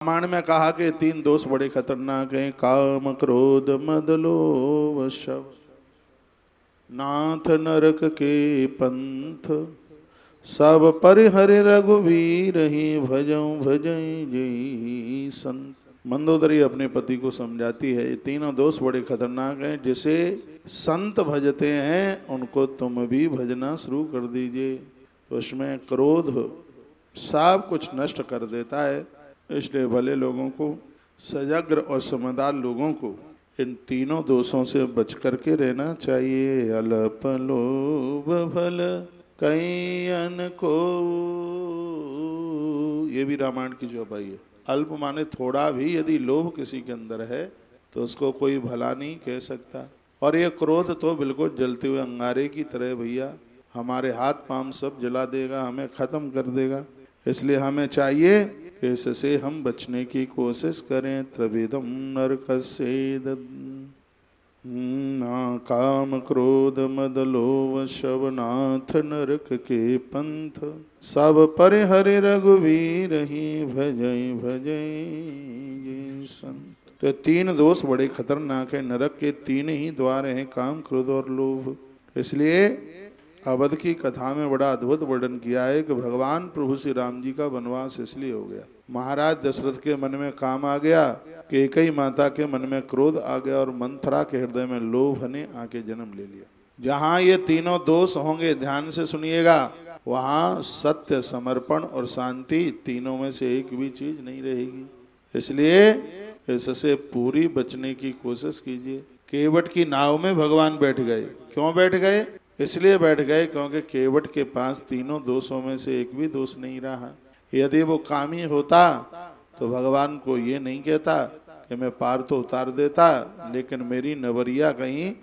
रामायण में कहा कि 3 दोष बड़े खतरनाक हैं, काम क्रोध मद लोभ शव, नाथ नरक के पंथ, सब परिहरि रघुवीर ही भजऊं भजई जय संत। मंदोदरी अपने पति को समझाती है, ये तीनों दोष बड़े खतरनाक हैं, जिसे संत भजते हैं उनको तुम भी भजना शुरू कर दीजिए। तो उसमें क्रोध सब कुछ नष्ट कर देता है, इसलिए भले लोगों को, सजग्र और समझदार लोगों को इन तीनों दोषों से बच करके रहना चाहिए। अल्प लोभ भल कैयन को, ये भी रामायण की चौपाई है। अल्प माने थोड़ा भी यदि लोभ किसी के अंदर है तो उसको कोई भला नहीं कह सकता। और ये क्रोध तो बिल्कुल जलते हुए अंगारे की तरह भैया, हमारे हाथ पांव सब जला देगा, हमें खत्म कर देगा। इसलिए हमें चाहिए कि इससे हम बचने की कोशिश करें। त्रिविधम नरकस्येद ना काम क्रोध मद लोभ शव, नाथ नरक के पंथ, सब परिहरि रघुवीर ही भजई भजई संत। तो 3 दोष बड़े खतरनाक है, नरक के 3 ही द्वार हैं, काम क्रोध और लोभ। इसलिए अवध की कथा में बड़ा अद्भुत वर्णन किया है कि भगवान प्रभु श्री राम जी का वनवास इसलिए हो गया, महाराज दशरथ के मन में काम आ गया, कैकेयी माता के मन में क्रोध आ गया और मंथरा के हृदय में लोभ ने आके जन्म ले लिया। जहाँ ये तीनों दोष होंगे, ध्यान से सुनिएगा, वहाँ सत्य, समर्पण और शांति, तीनों में से एक भी चीज नहीं रहेगी। इसलिए इससे पूरी बचने की कोशिश कीजिए। केवट की नाव में भगवान बैठ गए। क्यों बैठ गए? इसलिए बैठ गए क्योंकि केवट के पास तीनों दोषों में से एक भी दोष नहीं रहा। यदि वो कामी होता तो भगवान को ये नहीं कहता कि मैं पार तो उतार देता, लेकिन मेरी नवरिया कहीं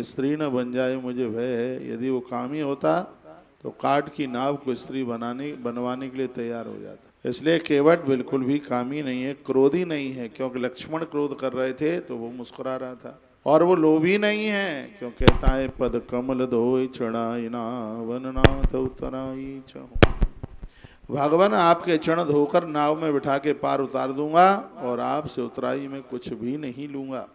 स्त्री न बन जाए, मुझे भय है। यदि वो कामी होता तो काठ की नाव को स्त्री बनवाने के लिए तैयार हो जाता। इसलिए केवट बिल्कुल भी कामी नहीं है, क्रोधी नहीं है, क्योंकि लक्ष्मण क्रोध कर रहे थे तो वो मुस्कुरा रहा था। और वो लोभी नहीं है, क्यों कहता है पद कमल धोई चढ़ाई नावन नाथ उतराई चहु। भगवान आपके चरण धोकर नाव में बिठा के पार उतार दूंगा और आपसे उतराई में कुछ भी नहीं लूंगा,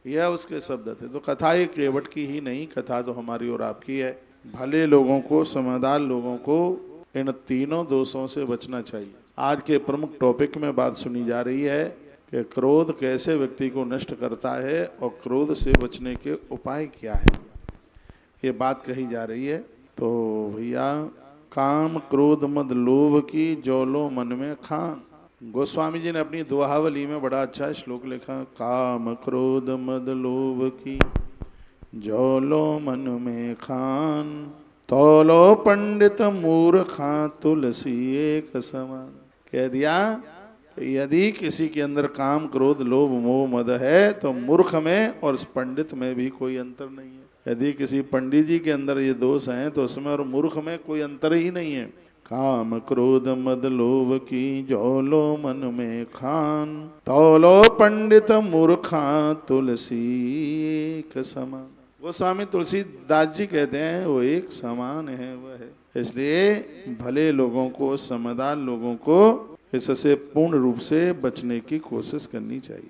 यह उसके शब्द थे। तो कथा ये केवट की ही नहीं, कथा तो हमारी और आपकी है। भले लोगों को, समझदार लोगों को इन तीनों दोषों से बचना चाहिए। आज के प्रमुख टॉपिक में बात सुनी जा रही है कि क्रोध कैसे व्यक्ति को नष्ट करता है और क्रोध से बचने के उपाय क्या है, ये बात कही जा रही है। तो भैया, काम क्रोध मद लोभ की जौलो मन में खान। गोस्वामी जी ने अपनी दोहावली में बड़ा अच्छा श्लोक लिखा, काम क्रोध मद लोभ की जौलो मन में खान, तौलो पंडित मूर्खा तुलसी एक समान। कह दिया यदि किसी के अंदर काम क्रोध लोभ मोह मद है तो मूर्ख में और पंडित में भी कोई अंतर नहीं है। यदि किसी पंडित जी के अंदर ये दोष हैं तो उसमें और मूर्ख में कोई अंतर ही नहीं है। काम क्रोध मद लोभ की जौलो मन में खान, तौलो पंडित मूर्खा तुलसी एक समान। वो स्वामी तुलसीदास जी कहते हैं वो एक समान है, वह है। इसलिए भले लोगों को, समझदार लोगों को इससे पूर्ण रूप से बचने की कोशिश करनी चाहिए।